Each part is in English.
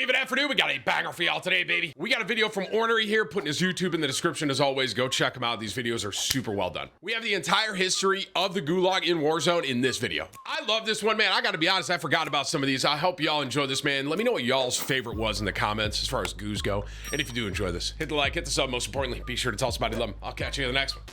Good afternoon. We got a banger for y'all today, baby. We got a video from Ornery here, putting his YouTube in the description as always. Go check him out. These videos are super well done. We have the entire history of the Gulag in Warzone in this video. I love this one, man. I gotta be honest, I forgot about some of these. I hope y'all enjoy this, man. Let me know what y'all's favorite was in the comments as far as goos go. And if you do enjoy this, hit the like, hit the sub. Most importantly, be sure to tell somebody you love them. I'll catch you in the next one.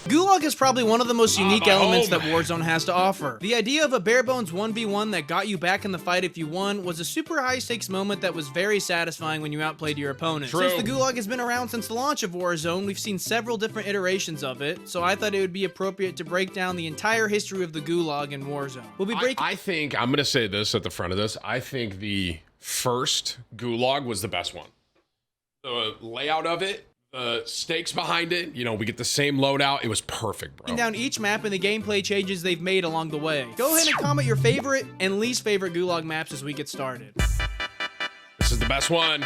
Gulag is probably one of the most unique elements that Warzone has to offer. The idea of a bare-bones 1v1 that got you back in the fight if you won was a super high-stakes moment that was very satisfying when you outplayed your opponent. True. Since the Gulag has been around since the launch of Warzone, we've seen several different iterations of it, so I thought it would be appropriate to break down the entire history of the Gulag in Warzone. We'll be breaking- I think, I'm gonna say this at the front of this, I think the first Gulag was the best one. The layout of it, the stakes behind it, you know, we get the same loadout. It was perfect, bro. Down each map and the gameplay changes they've made along the way. Go ahead and comment your favorite and least favorite Gulag maps as we get started. This is the best one.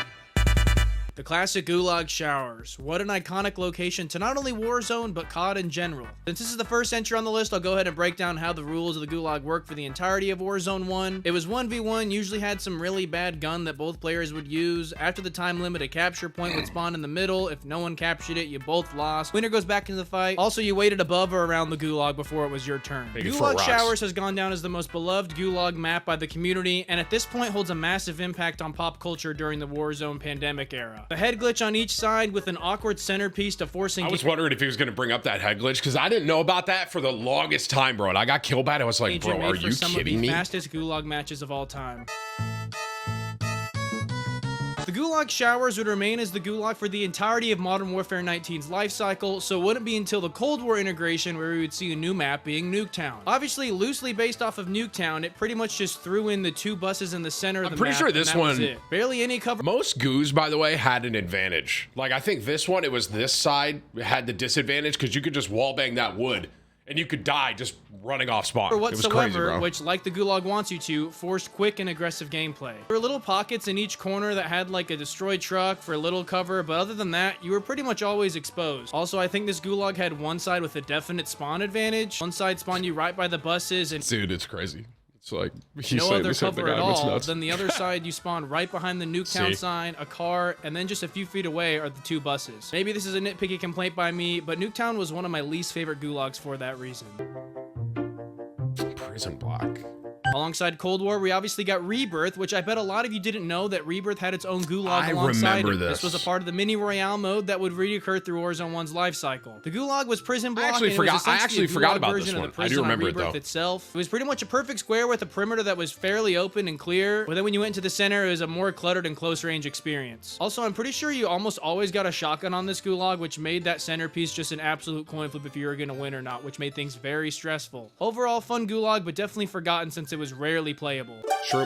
The classic Gulag showers. What an iconic location to not only Warzone, but COD in general. Since this is the first entry on the list, I'll go ahead and break down how the rules of the Gulag work for the entirety of Warzone 1. It was 1v1, usually had some really bad gun that both players would use. After the time limit, a capture point would spawn in the middle. If no one captured it, you both lost. Winner goes back into the fight. Also, you waited above or around the Gulag before it was your turn. Gulag Showers has gone down as the most beloved Gulag map by the community, and at this point holds a massive impact on pop culture during the Warzone pandemic era. The head glitch on each side with an awkward centerpiece to forcing... I was wondering if he was going to bring up that head glitch because I didn't know about that for the longest time, bro. And I got killed by it. I was like, bro, are you kidding me? Fastest Gulag matches of all time. The Gulag Showers would remain as the Gulag for the entirety of Modern Warfare 19's life cycle, so it wouldn't be until the Cold War integration where we would see a new map being Nuketown. Obviously, loosely based off of Nuketown, it pretty much just threw in the two buses in the center of the map. I'm pretty sure this one... Barely any cover... Most goos, by the way, had an advantage. Like, I think this one, it was this side had the disadvantage because you could just wallbang that wood. And you could die just running off spawn. It was crazy, bro. Which, like the Gulag wants you to, forced quick and aggressive gameplay. There were little pockets in each corner that had like a destroyed truck for a little cover, but other than that, you were pretty much always exposed. Also, I think this Gulag had one side with a definite spawn advantage. One side spawned you right by the buses and... Dude, it's crazy. It's like no other cover at all. Then the other side, you spawn right behind the Nuketown sign, a car, and then just a few feet away are the two buses. Maybe this is a nitpicky complaint by me, but Nuketown was one of my least favorite Gulags for that reason. Prison block. Alongside Cold War, we obviously got Rebirth, which I bet a lot of you didn't know that Rebirth had its own Gulag alongside it. This was a part of the mini Royale mode that would reoccur through Warzone 1's life cycle. The Gulag was prison block. I actually forgot about this one. I do remember it though. Itself. It was pretty much a perfect square with a perimeter that was fairly open and clear, but then when you went into the center, it was a more cluttered and close range experience. Also, I'm pretty sure you almost always got a shotgun on this Gulag, which made that centerpiece just an absolute coin flip if you were going to win or not, which made things very stressful. Overall, fun Gulag, but definitely forgotten since it was rarely playable. Sure.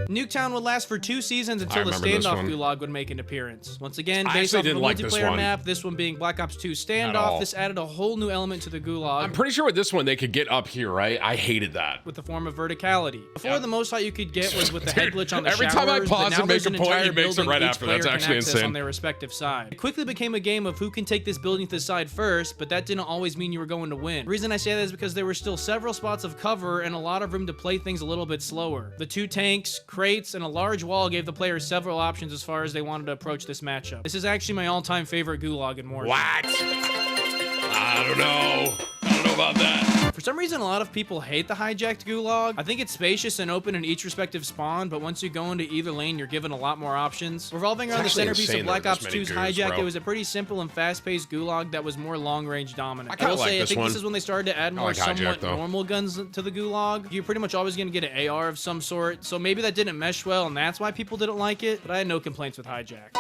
Nuketown would last for 2 seasons until the Standoff Gulag would make an appearance. Once again, based off of the multiplayer map, this one being Black Ops 2 Standoff, this added a whole new element to the Gulag. I'm pretty sure with this one, they could get up here, right? I hated that. With the form of verticality. Before, the most height you could get was with the head glitch on the Every time I pause and make a point, he makes it right after. That's actually insane. On their respective side. It quickly became a game of who can take this building to the side first, but that didn't always mean you were going to win. The reason I say that is because there were still several spots of cover and a lot of room to play things a little bit slower. The 2 tanks, crates, and a large wall gave the players several options as far as they wanted to approach this matchup. This is actually my all-time favorite Gulag in Warzone. What? I don't know about that. For some reason, a lot of people hate the hijacked Gulag. I think it's spacious and open in each respective spawn, but once you go into either lane, you're given a lot more options. Revolving around the centerpiece of Black Ops 2's Hijack, it was a pretty simple and fast-paced Gulag that was more long-range dominant. I will say, I think this is when they started to add more somewhat normal guns to the Gulag. You're pretty much always going to get an AR of some sort, so maybe that didn't mesh well, and that's why people didn't like it, but I had no complaints with Hijack.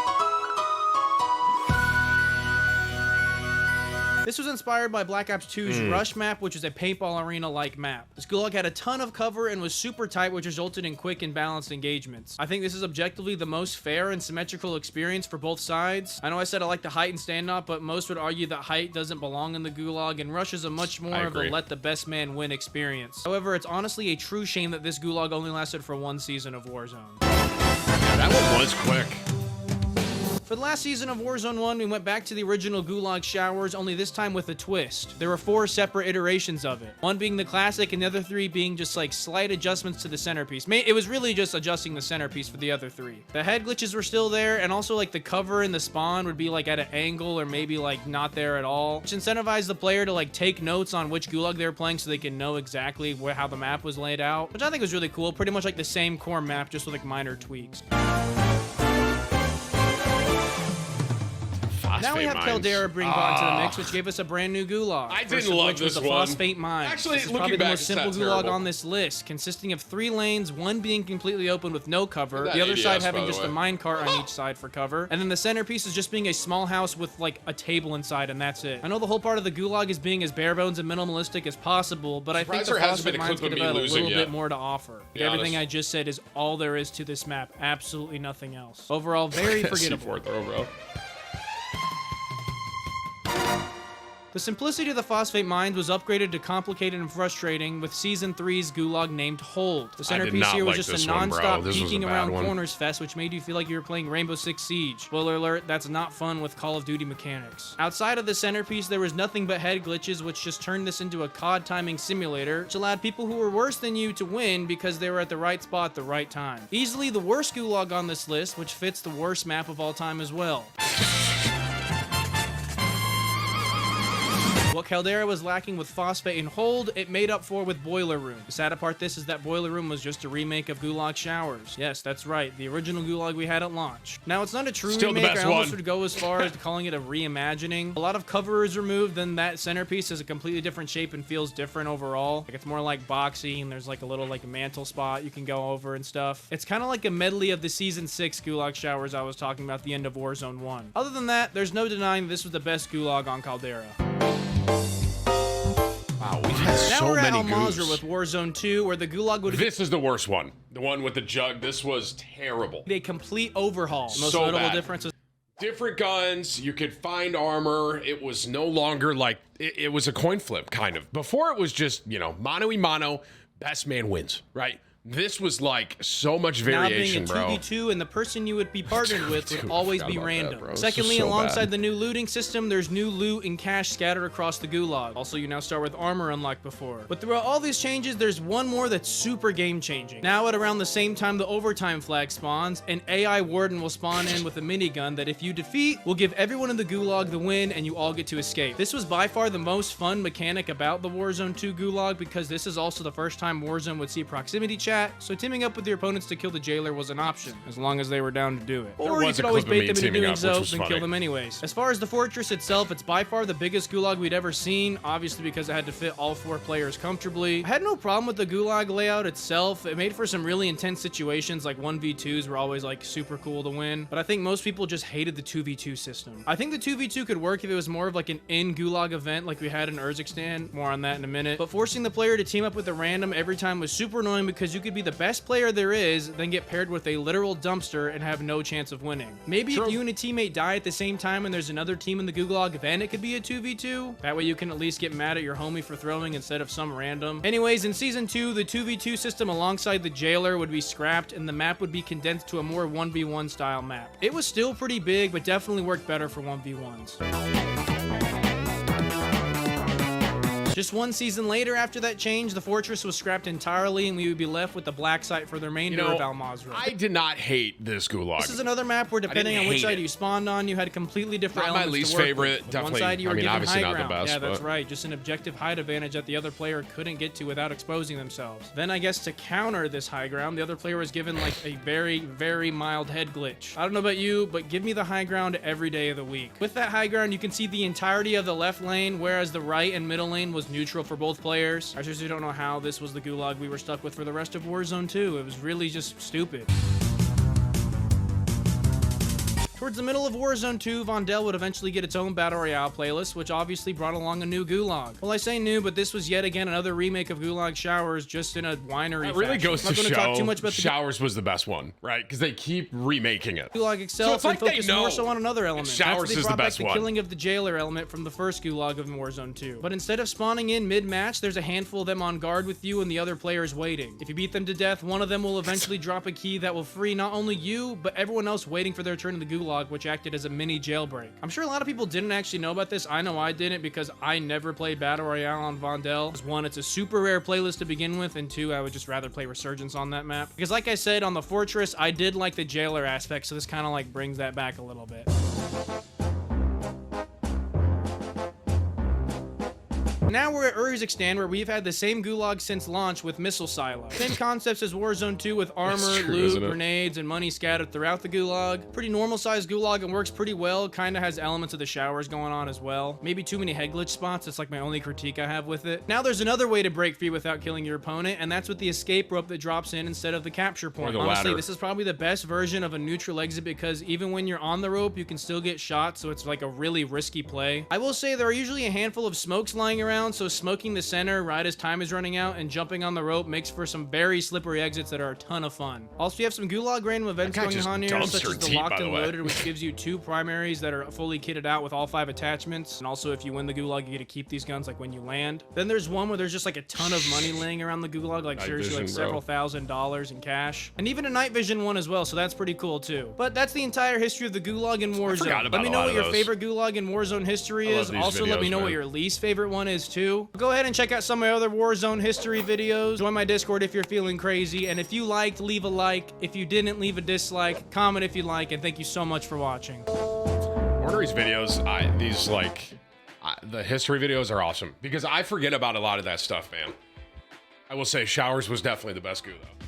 This was inspired by Black Ops 2's Rush map, which is a paintball arena-like map. This Gulag had a ton of cover and was super tight, which resulted in quick and balanced engagements. I think this is objectively the most fair and symmetrical experience for both sides. I know I said I like the height and standoff, but most would argue that height doesn't belong in the Gulag, and Rush is a much more of a let the best man win experience. However, it's honestly a true shame that this Gulag only lasted for 1 season of Warzone. That one was quick. For the last season of Warzone 1, we went back to the original Gulag showers, only this time with a twist. There were 4 separate iterations of it. One being the classic, and the other 3 being just like slight adjustments to the centerpiece. It was really just adjusting the centerpiece for the other 3. The head glitches were still there, and also like the cover and the spawn would be like at an angle or maybe like not there at all, which incentivized the player to like take notes on which Gulag they were playing so they can know exactly how the map was laid out, which I think was really cool. Pretty much like the same core map, just with like minor tweaks. Now we have Caldera brought into the mix, which gave us a brand new Gulag. I didn't love this the one. Phosphate Mines. Actually, this is looking probably the back, most simple Gulag on this list, consisting of 3 lanes, one being completely open with no cover, the other side having just a minecart on each side for cover, and then the centerpiece is just being a small house with like a table inside, and that's it. I know the whole part of the Gulag is being as bare bones and minimalistic as possible, but I think the Phosphate Mines could have had a little bit more to offer. Everything I just said is all there is to this map. Absolutely nothing else. Overall, very forgettable. Bro. The simplicity of the Phosphate Mines was upgraded to complicated and frustrating with Season 3's Gulag named Hold. The centerpiece here was just a non-stop peeking around corners fest, which made you feel like you were playing Rainbow Six Siege. Spoiler alert, that's not fun with Call of Duty mechanics. Outside of the centerpiece, there was nothing but head glitches, which just turned this into a COD timing simulator, which allowed people who were worse than you to win because they were at the right spot at the right time. Easily the worst Gulag on this list, which fits the worst map of all time as well. What Caldera was lacking with Phosphate and Hold, it made up for with Boiler Room. The sad part this is that Boiler Room was just a remake of Gulag Showers. Yes, that's right, the original Gulag we had at launch. Now, it's not a true remake, I almost would go as far as calling it a reimagining. A lot of cover is removed, then that centerpiece is a completely different shape and feels different overall. Like, it's more like boxy, and there's like a little like mantle spot you can go over and stuff. It's kind of like a medley of the Season 6 Gulag Showers I was talking about at the end of Warzone 1. Other than that, there's no denying this was the best Gulag on Caldera. Wow, we've had so many Now we're at Al-Mazrah with Warzone 2, where the Gulag would... This is the worst one. The one with the jug. This was terrible. A complete overhaul. The most notable difference is... Different guns, you could find armor. It was no longer like... It was a coin flip, kind of. Before it was just, you know, mano-y-mano, best man wins, right? This was like so much variation, bro. Now being a 2v2, and the person you would be partnered with would always be random. Secondly, alongside the new looting system, there's new loot and cash scattered across the Gulag. Also, you now start with armor unlocked before. But throughout all these changes, there's one more that's super game-changing. Now at around the same time the overtime flag spawns, an AI warden will spawn in with a minigun that if you defeat, will give everyone in the Gulag the win and you all get to escape. This was by far the most fun mechanic about the Warzone 2 Gulag because this is also the first time Warzone would see proximity chat, so teaming up with your opponents to kill the jailer was an option, as long as they were down to do it. Or you could always bait them into doing so, then kill them anyways. As far as the fortress itself, it's by far the biggest Gulag we'd ever seen, obviously because it had to fit all 4 players comfortably. I had no problem with the Gulag layout itself. It made for some really intense situations, like 1v2s were always like super cool to win, but I think most people just hated the 2v2 system. I think the 2v2 could work if it was more of like an in-Gulag event like we had in Urzikstan, more on that in a minute, but forcing the player to team up with a random every time was super annoying because you could be the best player there is, then get paired with a literal dumpster and have no chance of winning. Maybe if you and a teammate die at the same time and there's another team in the Gulag, then it could be a 2v2. That way you can at least get mad at your homie for throwing instead of some random. Anyways, in Season 2, the 2v2 system alongside the jailer would be scrapped and the map would be condensed to a more 1v1 style map. It was still pretty big, but definitely worked better for 1v1s. Just one season later after that change, the fortress was scrapped entirely and we would be left with the black site for the remainder of Al-Mazrah. I did not hate this Gulag. This is another map where depending on which side you spawned on, you had completely different elements my least to work favorite, with. definitely. One side you were given obviously high not ground. the best. Yeah, that's right. Just an objective height advantage that the other player couldn't get to without exposing themselves. Then I guess to counter this high ground, the other player was given like a very, very mild head glitch. I don't know about you, but give me the high ground every day of the week. With that high ground, you can see the entirety of the left lane, whereas the right and middle lane was neutral for both players. I seriously don't know how this was the Gulag we were stuck with for the rest of Warzone 2. It was really just stupid. Towards the middle of Warzone 2, Vondel would eventually get its own Battle Royale playlist, which obviously brought along a new Gulag. Well, I say new, but this was yet again another remake of Gulag Showers, just in a winery It really fashion. goes to show talk too much about Showers was the best one, right? Because they keep remaking it. Gulag itself and focus more so on another element. Showers is the best one. The killing of the jailer element from the first Gulag of Warzone 2. But instead of spawning in mid-match, there's a handful of them on guard with you and the other players waiting. If you beat them to death, one of them will eventually drop a key that will free not only you, but everyone else waiting for their turn in the Gulag. Gulag, which acted as a mini jailbreak. I'm sure a lot of people didn't actually know about this. I know I didn't because I never played Battle Royale on Vondel. One, it's a super rare playlist to begin with, and two, I would just rather play Resurgence on that map. Because like I said, on the Fortress, I did like the jailer aspect, so this kind of like brings that back a little bit. Now we're at Uri's Extend, where we've had the same Gulag since launch with missile silo. Same concepts as Warzone 2 with armor, loot, grenades, and money scattered throughout the Gulag. Pretty normal sized Gulag and works pretty well. Kinda has elements of the showers going on as well. Maybe too many head glitch spots. That's like my only critique I have with it. Now there's another way to break free without killing your opponent, and that's with the escape rope that drops in instead of the capture point. Honestly, this is probably the best version of a neutral exit because even when you're on the rope, you can still get shot, so it's like a really risky play. I will say there are usually a handful of smokes lying around, so smoking the center right as time is running out and jumping on the rope makes for some very slippery exits that are a ton of fun. Also, you have some Gulag random events going on here, such as the Locked and Loaded, which gives you 2 primaries that are fully kitted out with all 5 attachments. And also, if you win the Gulag, you get to keep these guns like when you land. Then there's one where there's just like a ton of money laying around the Gulag, like seriously like several $1,000s in cash. And even a night vision one as well, so that's pretty cool too. But that's the entire history of the Gulag in Warzone. Let me know what your favorite Gulag in Warzone history is. Also, let me know what your least favorite one is too. Go ahead and check out some of my other Warzone history videos. Join my Discord if you're feeling crazy. And if you liked, leave a like. If you didn't, leave a dislike. Comment if you like. And thank you so much for watching. Ornery's videos, the history videos are awesome because I forget about a lot of that stuff, man. I will say Showers was definitely the best goo though.